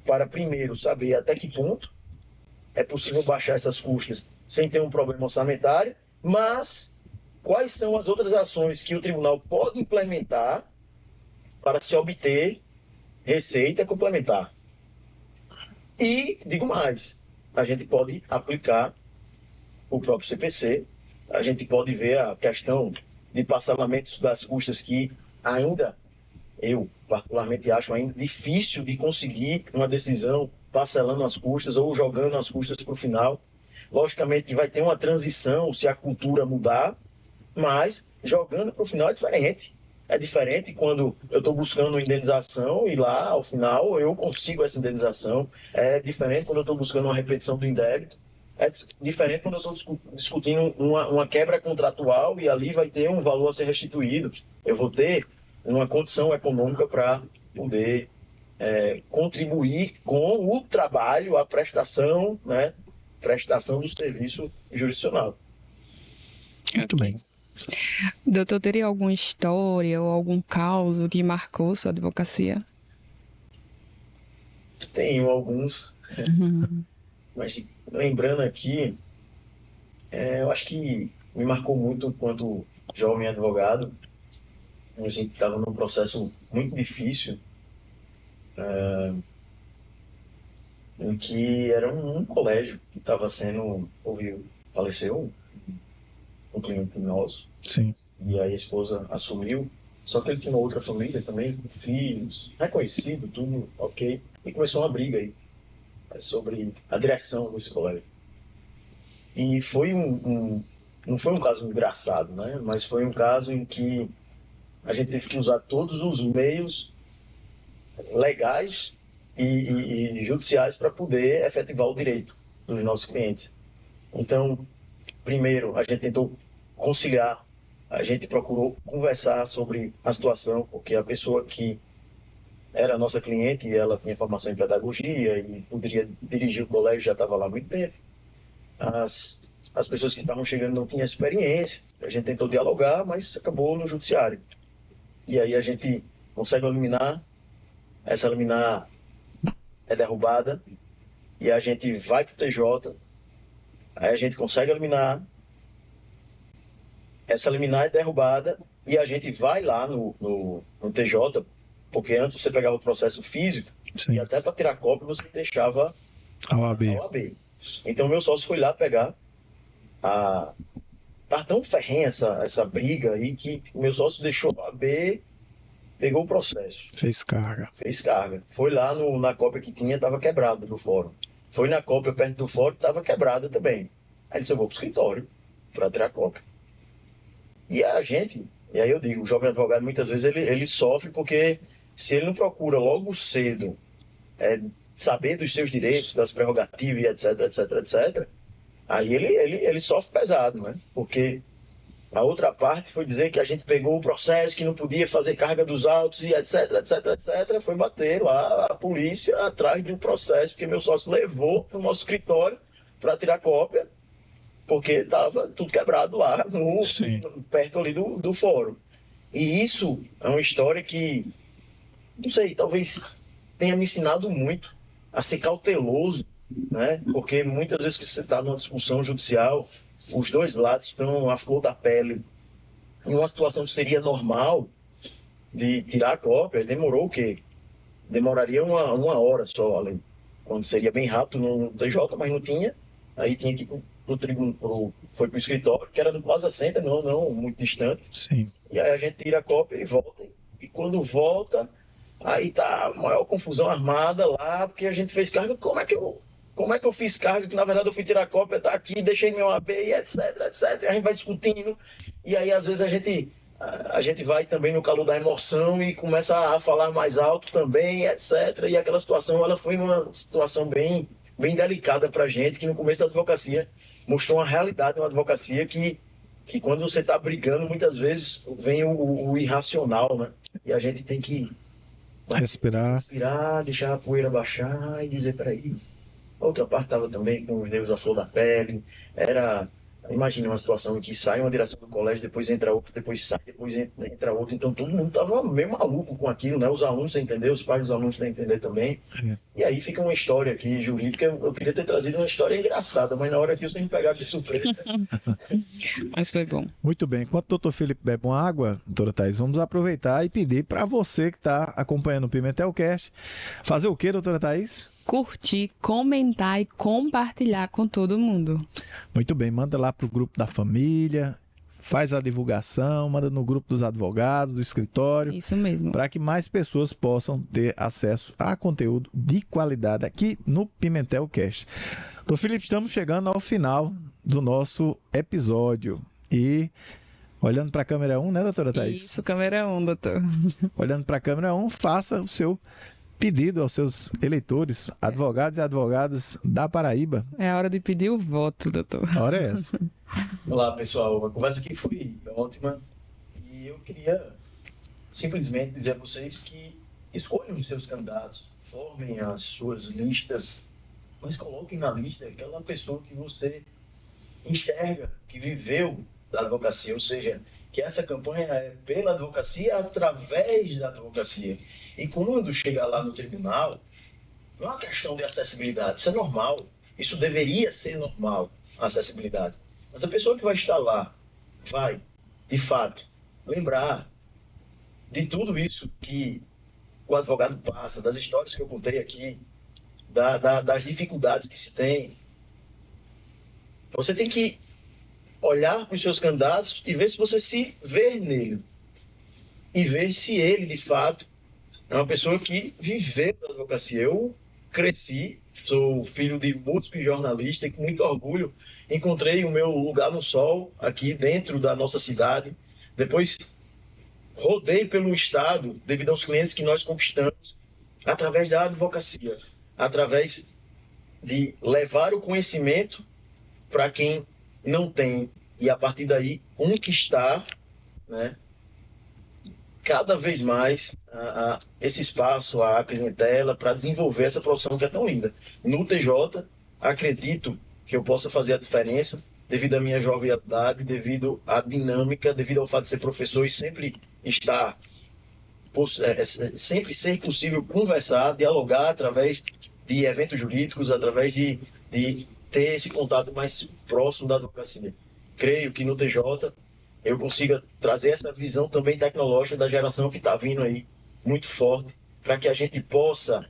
para, primeiro, saber até que ponto é possível baixar essas custas sem ter um problema orçamentário, mas quais são as outras ações que o tribunal pode implementar para se obter receita complementar. E, digo mais, a gente pode aplicar o próprio CPC, a gente pode ver a questão de parcelamentos das custas que ainda, eu particularmente acho ainda difícil de conseguir uma decisão parcelando as custas ou jogando as custas para o final. Logicamente que vai ter uma transição se a cultura mudar, mas jogando para o final é diferente. É diferente quando eu estou buscando uma indenização e lá, ao final, eu consigo essa indenização. É diferente quando eu estou buscando uma repetição do indébito. É diferente quando eu estou discutindo uma quebra contratual e ali vai ter um valor a ser restituído. Eu vou ter uma condição econômica para poder contribuir com o trabalho, a prestação, né? Prestação do serviço jurisdicional. Muito bem. Doutor, teria alguma história ou algum caso que marcou sua advocacia? Tenho alguns, mas lembrando aqui, eu acho que me marcou muito enquanto jovem advogado. A gente estava num processo muito difícil, em que era um colégio que estava sendo, faleceu um cliente nosso. Sim. E aí a esposa assumiu, só que ele tinha uma outra família também, com filhos, reconhecido, tudo ok. E começou uma briga aí sobre a direção desse colégio. E foi não foi um caso engraçado, né? Mas foi um caso em que a gente teve que usar todos os meios legais e judiciais para poder efetivar o direito dos nossos clientes. Então, primeiro, a gente tentou conciliar, a gente procurou conversar sobre a situação, porque a pessoa que era nossa cliente e ela tinha formação em pedagogia e poderia dirigir o colégio, já estava lá há muito tempo. As pessoas que estavam chegando não tinham experiência, a gente tentou dialogar, mas acabou no judiciário. E aí a gente consegue eliminar, essa liminar é derrubada, e a gente vai para o TJ, aí a gente consegue eliminar, essa liminar é derrubada, e a gente vai lá no TJ, porque antes você pegava o processo físico, Sim. e até para tirar cópia você deixava A OAB. a OAB. Então meu sócio foi lá pegar tá tão ferrenha essa briga aí que o meu sócio deixou a OAB, pegou o processo. Fez carga. Fez carga. Foi lá na cópia que tinha, estava quebrada do fórum. Foi na cópia perto do fórum, estava quebrada também. Aí ele disse, eu vou para o escritório para tirar a cópia. E aí eu digo, o jovem advogado muitas vezes ele sofre porque se ele não procura logo cedo saber dos seus direitos, das prerrogativas, etc, etc, etc, aí ele sofre pesado, né? Porque a outra parte foi dizer que a gente pegou o processo, que não podia fazer carga dos autos e etc, etc, etc. Foi bater lá a polícia atrás de um processo, porque meu sócio levou para o nosso escritório para tirar cópia, porque estava tudo quebrado lá, perto ali do fórum. E isso é uma história que, não sei, talvez tenha me ensinado muito a ser cauteloso, né? Porque muitas vezes que você está numa discussão judicial, os dois lados estão à flor da pele. Em uma situação que seria normal de tirar a cópia, demorou o quê? Demoraria uma hora só ali. Quando seria bem rápido no TJ, mas não tinha. Aí tinha que ir foi para o escritório, que era no Plaza Center, não muito distante. Sim. E aí a gente tira a cópia e volta. E quando volta, aí tá a maior confusão armada lá, porque a gente fez carga. Como é que eu fiz carga, que na verdade eu fui tirar a cópia, tá aqui, deixei meu AB, etc, etc. E a gente vai discutindo, e aí às vezes a gente vai também no calor da emoção e começa a falar mais alto também, etc. E aquela situação, ela foi uma situação bem delicada pra gente, que no começo da advocacia mostrou uma realidade, uma advocacia que quando você tá brigando, muitas vezes vem o irracional, né? E a gente tem que respirar, deixar a poeira baixar e dizer, peraí. A outra parte estava também com os nervos à flor da pele. Imagina uma situação em que sai uma direção do colégio, depois entra outra, depois sai, depois entra outra. Então todo mundo estava meio maluco com aquilo, né? Os alunos têm que entender, os pais dos alunos têm que entender também. E aí fica uma história aqui jurídica. Eu queria ter trazido uma história engraçada, mas na hora que você me pegar de surpresa. Mas foi bom. Muito bem. Enquanto o doutor Felipe bebe uma água, doutora Thaís, vamos aproveitar e pedir para você que está acompanhando o Pimentel Cast fazer o quê, doutora Thaís? curtir, comentar e compartilhar com todo mundo. Muito bem, manda lá pro grupo da família, faz a divulgação, manda no grupo dos advogados, do escritório, Isso mesmo. para que mais pessoas possam ter acesso a conteúdo de qualidade aqui no Pimentel Cast. Doutor Felipe, estamos chegando ao final do nosso episódio e olhando para a câmera 1, né, doutora Thaís? Isso, câmera 1, doutor. Olhando para a câmera 1, faça o seu pedido aos seus eleitores, advogados e advogadas da Paraíba. É a hora de pedir o voto, doutor. A hora é essa. Olá, pessoal. A conversa aqui foi ótima e eu queria simplesmente dizer a vocês que escolham os seus candidatos, formem as suas listas, mas coloquem na lista aquela pessoa que você enxerga, que viveu da advocacia, ou seja, que essa campanha é pela advocacia, através da advocacia. E quando chegar lá no tribunal, não é uma questão de acessibilidade, isso é normal, isso deveria ser normal, a acessibilidade. Mas a pessoa que vai estar lá vai, de fato, lembrar de tudo isso que o advogado passa, das histórias que eu contei aqui, das dificuldades que se tem. Você tem que olhar para os seus candidatos e ver se você se vê nele. E ver se ele, de fato, é uma pessoa que viveu da advocacia. Eu cresci, sou filho de músico e jornalista e com muito orgulho encontrei o meu lugar no sol aqui dentro da nossa cidade. Depois rodei pelo estado devido aos clientes que nós conquistamos através da advocacia, através de levar o conhecimento para quem não tem e a partir daí conquistar, né, cada vez mais esse espaço, a clientela, para desenvolver essa profissão que é tão linda. No TJ, acredito que eu possa fazer a diferença devido à minha jovialidade, devido à dinâmica, devido ao fato de ser professor e sempre estar, sempre ser possível conversar, dialogar através de eventos jurídicos, através de ter esse contato mais próximo da advocacia. Creio que no TJ eu consiga trazer essa visão também tecnológica da geração que está vindo aí, muito forte, para que a gente possa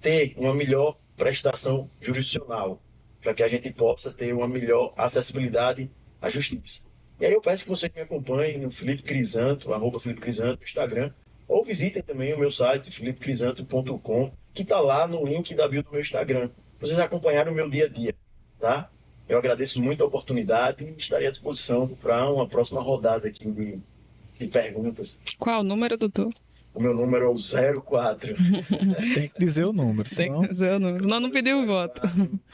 ter uma melhor prestação jurisdicional, para que a gente possa ter uma melhor acessibilidade à justiça. E aí eu peço que vocês me acompanhem no Felipe Crisanto, @FelipeCrisanto, no Instagram, ou visitem também o meu site, felipecrisanto.com, que está lá no link da bio do meu Instagram. Vocês acompanharam o meu dia a dia, tá? Eu agradeço muito a oportunidade e estarei à disposição para uma próxima rodada aqui de perguntas. Qual o número, doutor? O meu número é o 04. Tem que dizer o número, Tem senão... que dizer o número, senão não pediu o voto.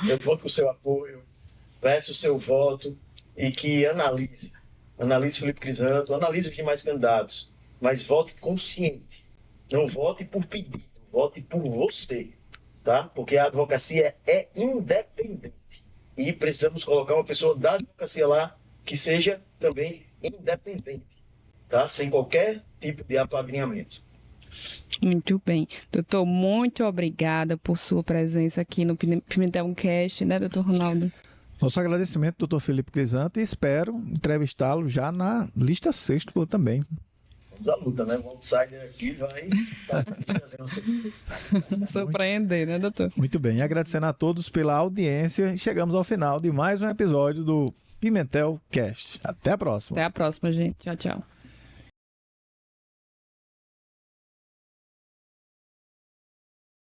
Eu conto com o seu apoio, peço o seu voto e que analise Felipe Crisanto, analise os demais candidatos, mas vote consciente. Não vote por pedido, vote por você, tá? Porque a advocacia é independente. E precisamos colocar uma pessoa da advocacia lá que seja também independente, tá? Sem qualquer tipo de apadrinhamento. Muito bem. Doutor, muito obrigada por sua presença aqui no Pimentel Cast, né, doutor Ronaldo? Nosso agradecimento, doutor Felipe Crisanto, e espero entrevistá-lo já na lista sextupla também. Vamos à luta, né? O outsider aqui vai trazer uma surpresa. Surpreender, né, doutor? Muito bem, agradecendo a todos pela audiência e chegamos ao final de mais um episódio do Pimentel Cast. Até a próxima. Até a próxima, gente. Tchau, tchau.